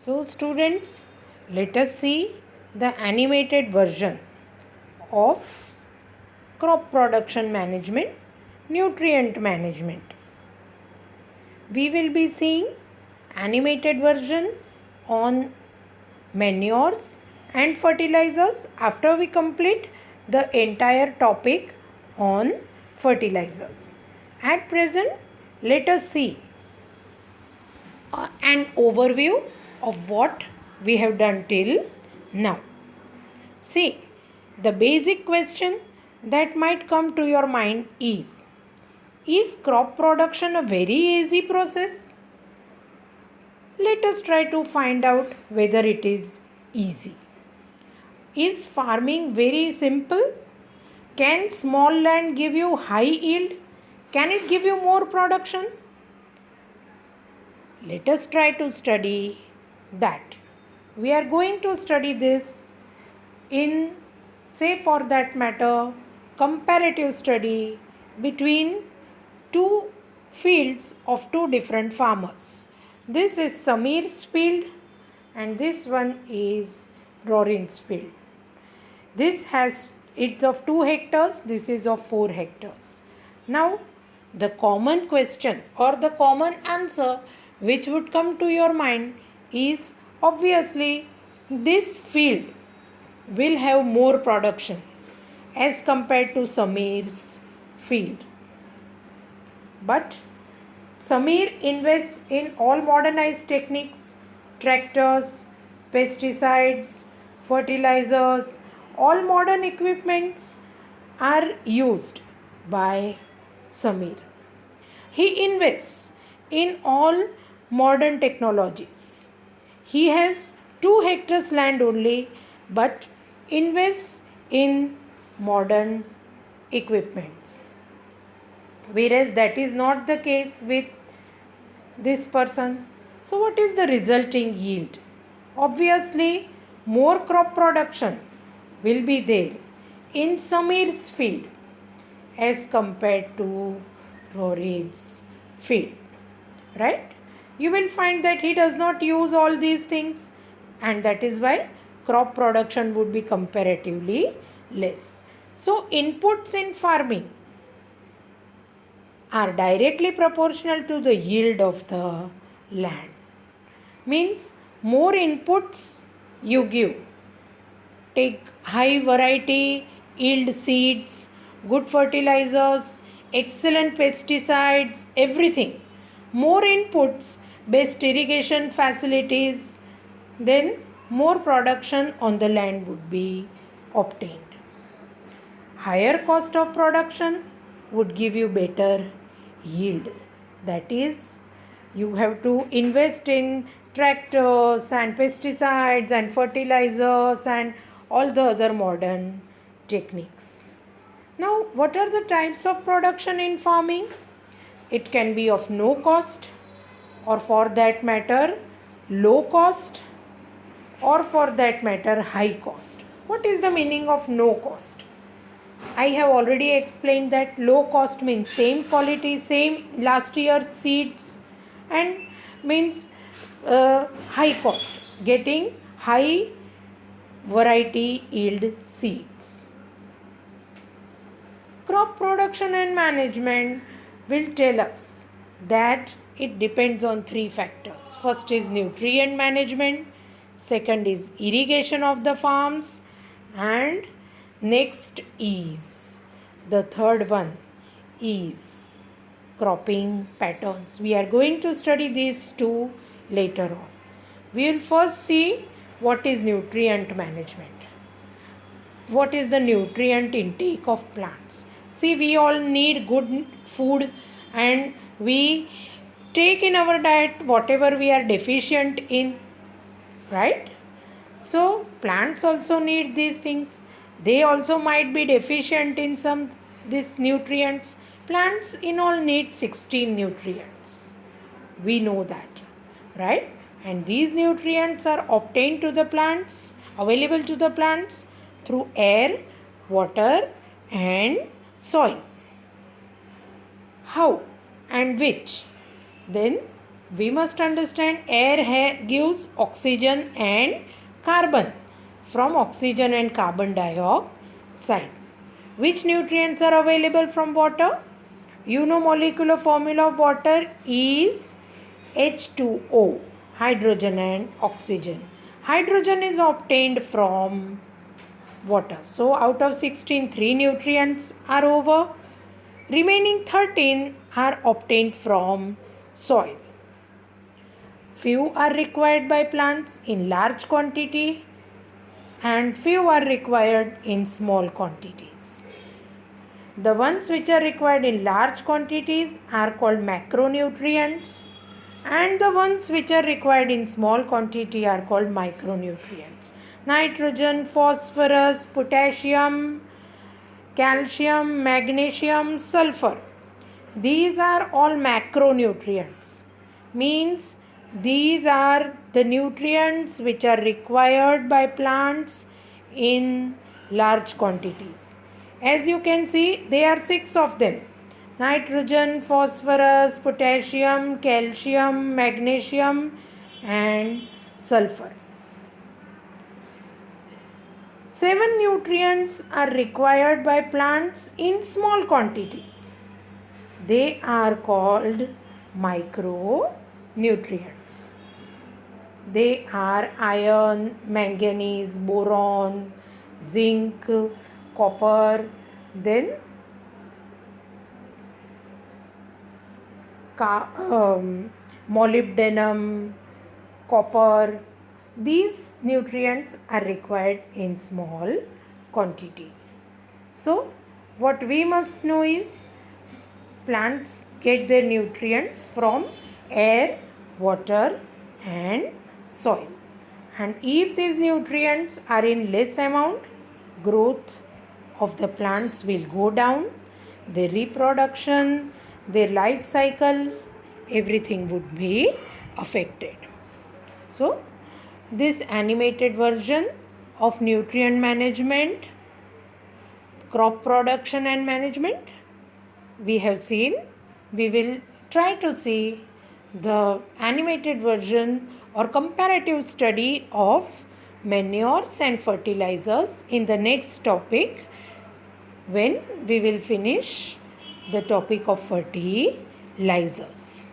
So students, let us see the animated version of crop production management, nutrient management. We will be seeing animated version on manures and fertilizers after we complete the entire topic on fertilizers. At present, let us see an overview of what we have done till now. See, the basic question that might come to your mind is crop production a very easy process? Let us try to find out whether it is easy. Is farming very simple? Can small land give you high yield? Can it give you more production? Let us try to study that. We are going to study this in, say for that matter, comparative study between two fields of two different farmers. This is Samir's field and this one is Rorin's field. It's of 2 hectares, this is of 4 hectares. Now, the common question or the common answer which would come to your mind is obviously this field will have more production as compared to Samir's field. But Samir invests in all modernized techniques, tractors, pesticides, fertilizers, all modern equipments are used by Samir. He invests in all modern technologies. He has 2 hectares land only but invests in modern equipments. Whereas that is not the case with this person. So what is the resulting yield? Obviously, more crop production will be there in Samir's field as compared to Rohit's field. Right? You will find that he does not use all these things and that is why crop production would be comparatively less. So inputs in farming are directly proportional to the yield of the land. Means more inputs you give. Take high variety, yield seeds, good fertilizers, excellent pesticides, everything. More inputs, best irrigation facilities, then more production on the land would be obtained. Higher cost of production would give you better yield. That is, you have to invest in tractors and pesticides and fertilizers and all the other modern techniques. Now, what are the types of production in farming? It can be of no cost or for that matter low cost or for that matter high cost. What is the meaning of no cost? I have already explained that low cost means same quality, same last year's seeds and means high cost, getting high variety yield seeds. Crop production and management will tell us that it depends on 3 factors. First is nutrient management, second is irrigation of the farms and next is the third one is cropping patterns. We are going to study these two later on. We will first see what is nutrient management. What is the nutrient intake of plants? See, we all need good food and we take in our diet whatever we are deficient in, right? So plants also need these things. They also might be deficient in some these nutrients. Plants in all need 16 nutrients. We know that, right? And these nutrients are obtained to the plants, available to the plants through air, water and soil. How and which? Then we must understand air gives oxygen and carbon. From oxygen and carbon dioxide. Which nutrients are available from water? You know molecular formula of water is H2O, hydrogen and oxygen. Hydrogen is obtained from water. So out of 16, 3 nutrients are over. Remaining 13 are obtained from soil. Few are required by plants in large quantity and few are required in small quantities. The ones which are required in large quantities are called macronutrients and the ones which are required in small quantity are called micronutrients. Nitrogen, phosphorus, potassium, calcium, magnesium, sulfur. These are all macronutrients. Means these are the nutrients which are required by plants in large quantities. As you can see, there are 6 of them. Nitrogen, phosphorus, potassium, calcium, magnesium and sulfur. 7 nutrients are required by plants in small quantities. They are called micronutrients. They are iron, manganese, boron, zinc, copper, then molybdenum, copper. These nutrients are required in small quantities. So, what we must know is plants get their nutrients from air, water and soil. And if these nutrients are in less amount, growth of the plants will go down, their reproduction, their life cycle, everything would be affected. So, this animated version of nutrient management, crop production and management, we have seen. We will try to see the animated version or comparative study of manures and fertilizers in the next topic when we will finish the topic of fertilizers.